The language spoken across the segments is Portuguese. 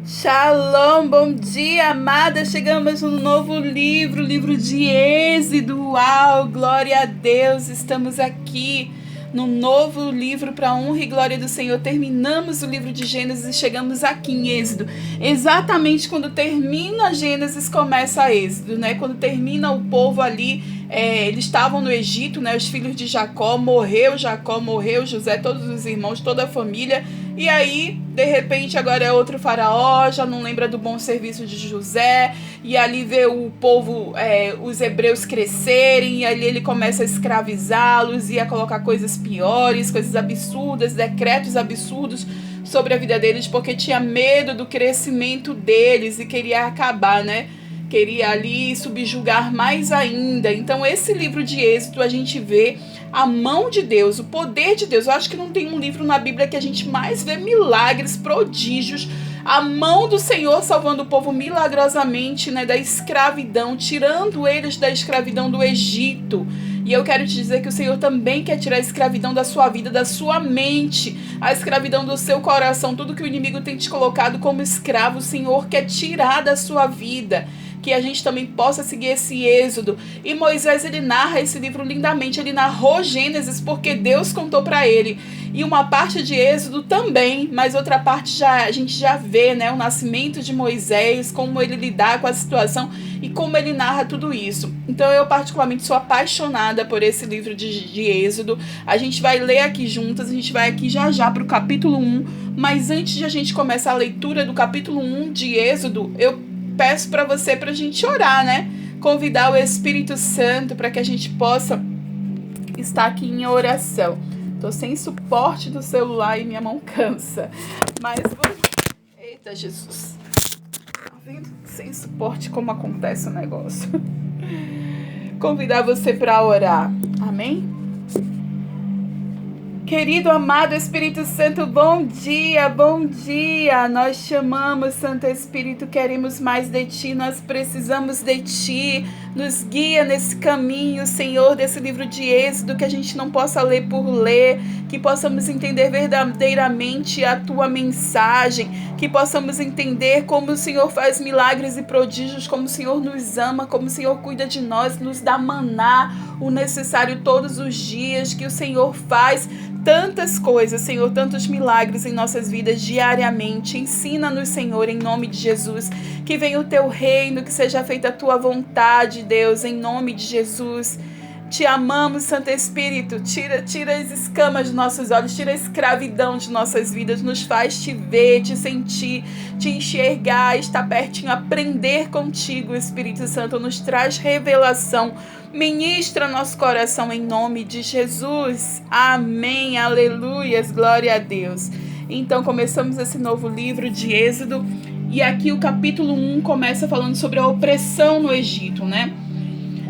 Shalom, bom dia, amada. Chegamos no novo livro, livro de Êxodo. Uau, glória a Deus. Estamos aqui no novo livro para a honra e glória do Senhor. Terminamos o livro de Gênesis e chegamos aqui em Êxodo. Exatamente quando termina Gênesis, começa Êxodo, né? Quando termina o povo ali, eles estavam no Egito, né? Os filhos de Jacó, morreu José, todos os irmãos, toda a família. E aí, de repente, agora é outro faraó, já não lembra do bom serviço de José, e ali vê o povo, os hebreus crescerem, e ali ele começa a escravizá-los e a colocar coisas piores, coisas absurdas, decretos absurdos sobre a vida deles, porque tinha medo do crescimento deles e queria acabar, né? Queria ali subjugar mais ainda. Então esse livro de Êxodo a gente vê a mão de Deus, o poder de Deus. Eu acho que não tem um livro na Bíblia que a gente mais vê milagres, prodígios, a mão do Senhor salvando o povo milagrosamente, né, da escravidão, tirando eles da escravidão do Egito. E eu quero te dizer que o Senhor também quer tirar a escravidão da sua vida, da sua mente, a escravidão do seu coração, tudo que o inimigo tem te colocado como escravo, o Senhor quer tirar da sua vida. Que a gente também possa seguir esse êxodo. E Moisés, ele narra esse livro lindamente, ele narrou Gênesis porque Deus contou para ele. E uma parte de Êxodo também, mas outra parte a gente já vê, né, o nascimento de Moisés, como ele lidar com a situação e como ele narra tudo isso. Então eu particularmente sou apaixonada por esse livro de Êxodo. A gente vai ler aqui juntas, a gente vai aqui já para o capítulo 1, mas antes de a gente começar a leitura do capítulo 1 de Êxodo, eu peço para você, para a gente orar, né? Convidar o Espírito Santo para que a gente possa estar aqui em oração. Tô sem suporte do celular e minha mão cansa. Mas vou... Eita, Jesus. Tá vendo? Sem suporte como acontece o negócio. Convidar você para orar. Amém? Querido, amado Espírito Santo, bom dia, bom dia. Nós chamamos, Santo Espírito, queremos mais de Ti, nós precisamos de Ti. Nos guia nesse caminho, Senhor, desse livro de Êxodo, que a gente não possa ler por ler, que possamos entender verdadeiramente a Tua mensagem, que possamos entender como o Senhor faz milagres e prodígios, como o Senhor nos ama, como o Senhor cuida de nós, nos dá maná, o necessário todos os dias, que o Senhor faz tantas coisas, Senhor, tantos milagres em nossas vidas diariamente. Ensina-nos, Senhor, em nome de Jesus, que venha o Teu reino, que seja feita a Tua vontade, Deus, em nome de Jesus. Te amamos, Santo Espírito, tira as escamas dos nossos olhos, tira a escravidão de nossas vidas, nos faz te ver, te sentir, te enxergar, estar pertinho, aprender contigo, Espírito Santo, nos traz revelação, ministra nosso coração em nome de Jesus, amém, aleluias, glória a Deus. Então começamos esse novo livro de Êxodo, e aqui o capítulo 1 começa falando sobre a opressão no Egito, né?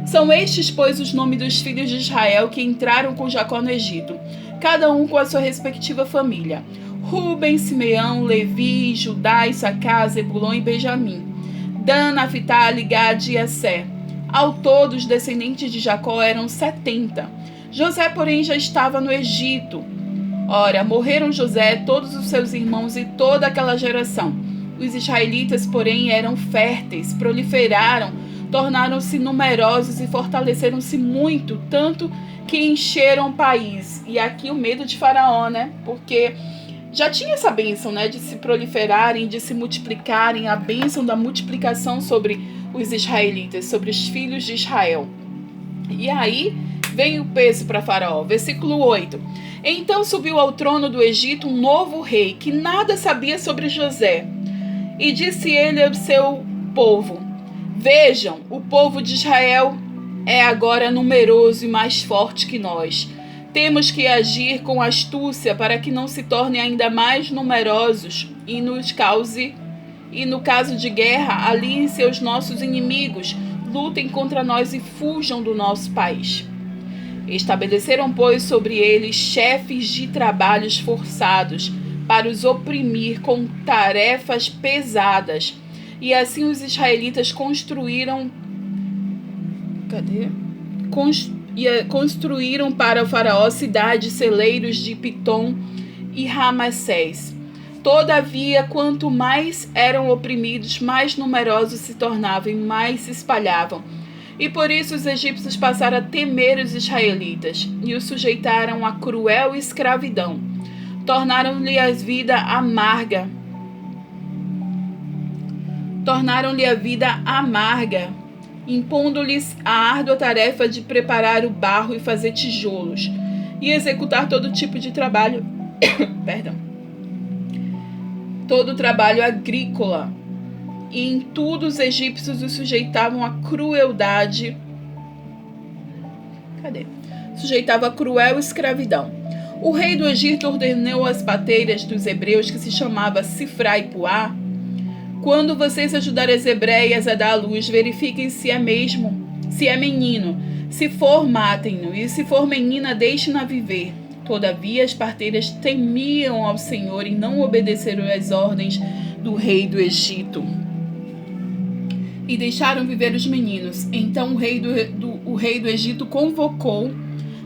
São estes, pois, os nomes dos filhos de Israel que entraram com Jacó no Egito, cada um com a sua respectiva família: Ruben, Simeão, Levi, Judá, Issacar, Zebulon e Benjamim, Dan, Naphtali, Gad e Asser. Ao todo, os descendentes de Jacó eram 70. José, porém, já estava no Egito. Ora, morreram José, todos os seus irmãos e toda aquela geração. Os israelitas, porém, eram férteis, proliferaram, tornaram-se numerosos e fortaleceram-se muito, tanto que encheram o país. E aqui o medo de Faraó, né? Porque já tinha essa bênção, né? De se proliferarem, de se multiplicarem, a bênção da multiplicação sobre os israelitas, sobre os filhos de Israel. E aí vem o peso para Faraó. Versículo 8. Então subiu ao trono do Egito um novo rei, que nada sabia sobre José. E disse ele ao seu povo: Vejam, o povo de Israel é agora numeroso e mais forte que nós. Temos que agir com astúcia para que não se tornem ainda mais numerosos e no caso de guerra, aliem-se aos nossos inimigos, lutem contra nós e fujam do nosso país. Estabeleceram, pois, sobre eles chefes de trabalhos forçados para os oprimir com tarefas pesadas. E assim os israelitas construíram para o faraó cidades, celeiros de Pitom e Ramassés. Todavia, quanto mais eram oprimidos, mais numerosos se tornavam e mais se espalhavam. E por isso os egípcios passaram a temer os israelitas e os sujeitaram a cruel escravidão. Tornaram-lhe a vida amarga. Impondo-lhes a árdua tarefa de preparar o barro e fazer tijolos, e executar todo tipo de trabalho, todo trabalho agrícola. E em tudo os egípcios os sujeitavam a crueldade. Sujeitava a cruel escravidão. O rei do Egito ordenou às parteiras dos hebreus, que se chamava Sifra e Puá: quando vocês ajudarem as hebreias a dar à luz, verifiquem se é menino. Se for, matem-no, e se for menina, deixem-na viver. Todavia as parteiras temiam ao Senhor e não obedeceram às ordens do rei do Egito, e deixaram viver os meninos. Então o rei do Egito convocou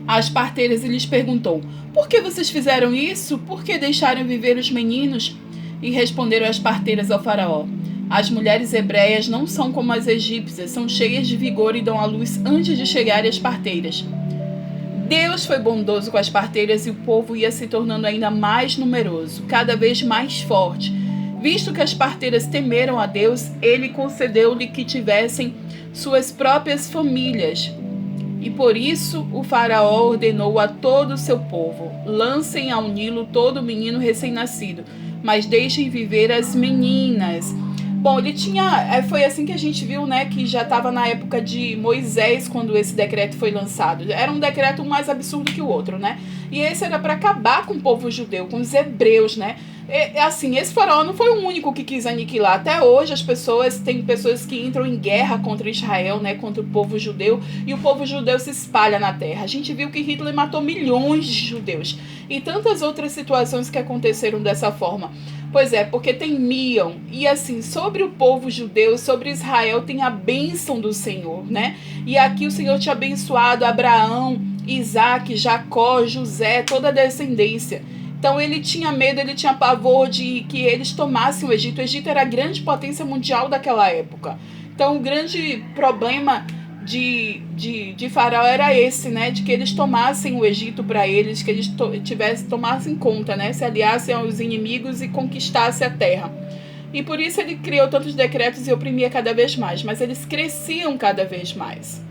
as parteiras e lhes perguntou: por que vocês fizeram isso? Por que deixaram viver os meninos? E responderam as parteiras ao faraó: as mulheres hebreias não são como as egípcias, são cheias de vigor e dão à luz antes de chegarem as parteiras. Deus foi bondoso com as parteiras e o povo ia se tornando ainda mais numeroso, cada vez mais forte. Visto que as parteiras temeram a Deus, ele concedeu-lhe que tivessem suas próprias famílias. E por isso o faraó ordenou a todo o seu povo: lancem ao Nilo todo menino recém-nascido, mas deixem viver as meninas. Bom, foi assim que a gente viu, né, que já estava na época de Moisés, quando esse decreto foi lançado. Era um decreto mais absurdo que o outro, né? E esse era para acabar com o povo judeu, com os hebreus, né? Assim, esse faraó não foi o único que quis aniquilar. Até hoje tem pessoas que entram em guerra contra Israel, né, contra o povo judeu, e o povo judeu se espalha na terra. A gente viu que Hitler matou milhões de judeus e tantas outras situações que aconteceram dessa forma. Pois é, porque temiam. E assim, sobre o povo judeu, sobre Israel, tem a bênção do Senhor, né? E aqui o Senhor tinha abençoado Abraão, Isaac, Jacó, José, toda a descendência. Então ele tinha medo, ele tinha pavor de que eles tomassem o Egito. O Egito era a grande potência mundial daquela época. Então o grande problema de Faraó era esse, né? De que eles tomassem o Egito para eles, que eles tomassem conta, né? Se aliassem aos inimigos e conquistassem a terra. E por isso ele criou tantos decretos e oprimia cada vez mais. Mas eles cresciam cada vez mais.